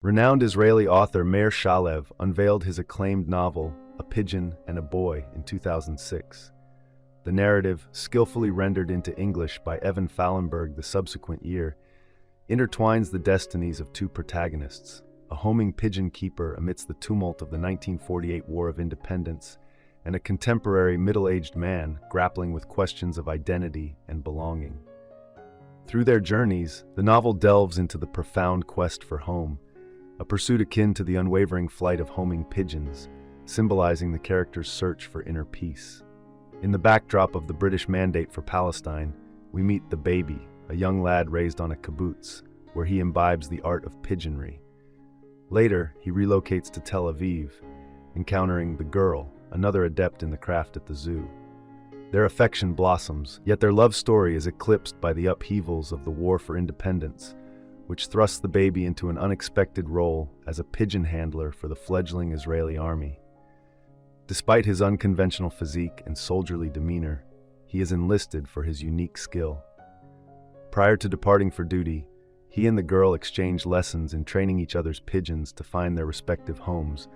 Renowned Israeli author Meir Shalev unveiled his acclaimed novel, A Pigeon and a Boy, in 2006. The narrative, skillfully rendered into English by Evan Fallenberg the subsequent year, intertwines the destinies of two protagonists, a homing pigeon keeper amidst the tumult of the 1948 War of Independence, and a contemporary middle-aged man grappling with questions of identity and belonging. Through their journeys, the novel delves into the profound quest for home, a pursuit akin to the unwavering flight of homing pigeons, symbolizing the character's search for inner peace. In the backdrop of the British Mandate for Palestine, we meet the baby, a young lad raised on a kibbutz, where he imbibes the art of pigeonry. Later, he relocates to Tel Aviv, encountering the girl, another adept in the craft at the zoo. Their affection blossoms, yet their love story is eclipsed by the upheavals of the War for Independence, which thrusts the baby into an unexpected role as a pigeon handler for the fledgling Israeli army. Despite his unconventional physique and soldierly demeanor, he is enlisted for his unique skill. Prior to departing for duty, he and the girl exchange lessons in training each other's pigeons to find their respective homes,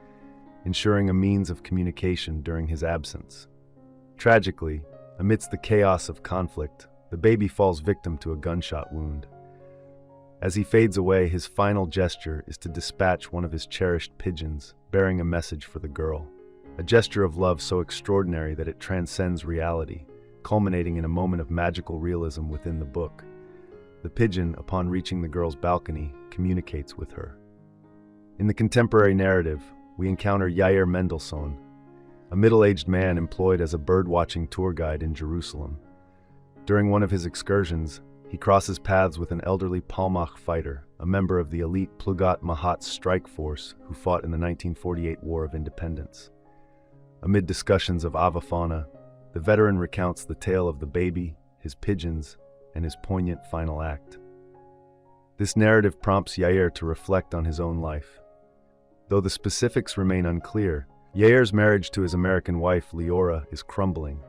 ensuring a means of communication during his absence. Tragically, amidst the chaos of conflict, the baby falls victim to a gunshot wound. As he fades away, his final gesture is to dispatch one of his cherished pigeons, bearing a message for the girl. A gesture of love so extraordinary that it transcends reality, culminating in a moment of magical realism within the book. The pigeon, upon reaching the girl's balcony, communicates with her. In the contemporary narrative, we encounter Yair Mendelssohn, a middle-aged man employed as a bird-watching tour guide in Jerusalem. During one of his excursions, he crosses paths with an elderly Palmach fighter, a member of the elite Plugat Mahat's strike force who fought in the 1948 War of Independence. Amid discussions of avifauna, the veteran recounts the tale of the baby, his pigeons, and his poignant final act. This narrative prompts Yair to reflect on his own life. Though the specifics remain unclear, Yair's marriage to his American wife, Leora, is crumbling.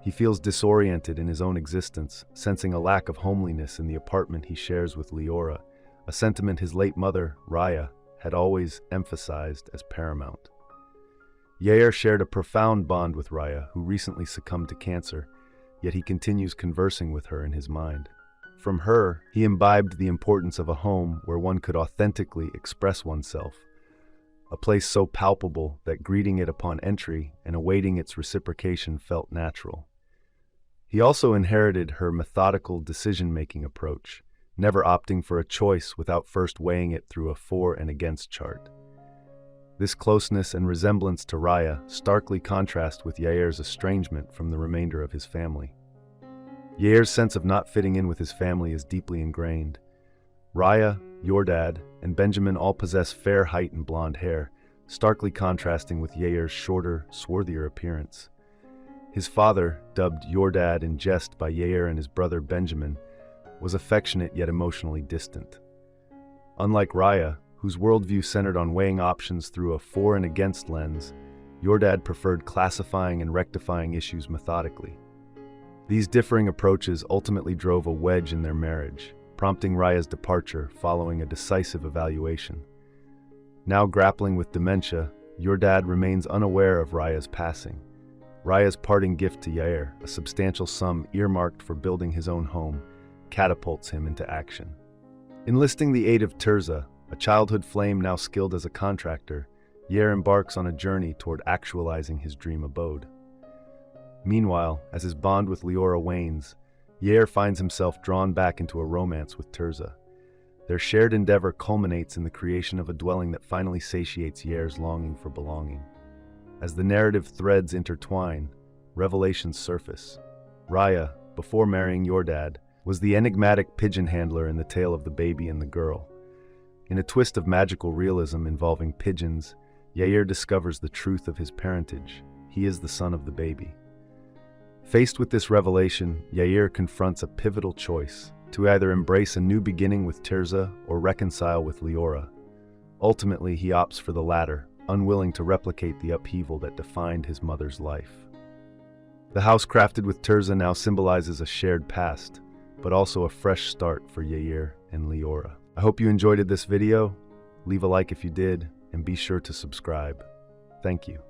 He feels disoriented in his own existence, sensing a lack of homeliness in the apartment he shares with Leora, a sentiment his late mother, Raya, had always emphasized as paramount. Yair shared a profound bond with Raya, who recently succumbed to cancer, yet he continues conversing with her in his mind. From her, he imbibed the importance of a home where one could authentically express oneself, a place so palpable that greeting it upon entry and awaiting its reciprocation felt natural. He also inherited her methodical decision-making approach, never opting for a choice without first weighing it through a for and against chart. This closeness and resemblance to Raya starkly contrast with Yair's estrangement from the remainder of his family. Yair's sense of not fitting in with his family is deeply ingrained. Raya, Yordad, and Benjamin all possess fair height and blonde hair, starkly contrasting with Yair's shorter, swarthier appearance. His father, dubbed Yordad in jest by Yair and his brother Benjamin, was affectionate yet emotionally distant. Unlike Raya, whose worldview centered on weighing options through a for and against lens, Yordad preferred classifying and rectifying issues methodically. These differing approaches ultimately drove a wedge in their marriage, prompting Raya's departure following a decisive evaluation. Now grappling with dementia, Yordad remains unaware of Raya's passing. Raya's parting gift to Yair, a substantial sum earmarked for building his own home, catapults him into action. Enlisting the aid of Tirzah, a childhood flame now skilled as a contractor, Yair embarks on a journey toward actualizing his dream abode. Meanwhile, as his bond with Leora wanes, Yair finds himself drawn back into a romance with Tirzah. Their shared endeavor culminates in the creation of a dwelling that finally satiates Yair's longing for belonging. As the narrative threads intertwine, revelations surface. Raya, before marrying Yordad, was the enigmatic pigeon handler in the tale of the baby and the girl. In a twist of magical realism involving pigeons, Yair discovers the truth of his parentage. He is the son of the baby. Faced with this revelation, Yair confronts a pivotal choice: to either embrace a new beginning with Tirzah or reconcile with Leora. Ultimately, he opts for the latter, unwilling to replicate the upheaval that defined his mother's life. The house crafted with Tirzah now symbolizes a shared past, but also a fresh start for Yair and Leora. I hope you enjoyed this video. Leave a like if you did, and be sure to subscribe. Thank you.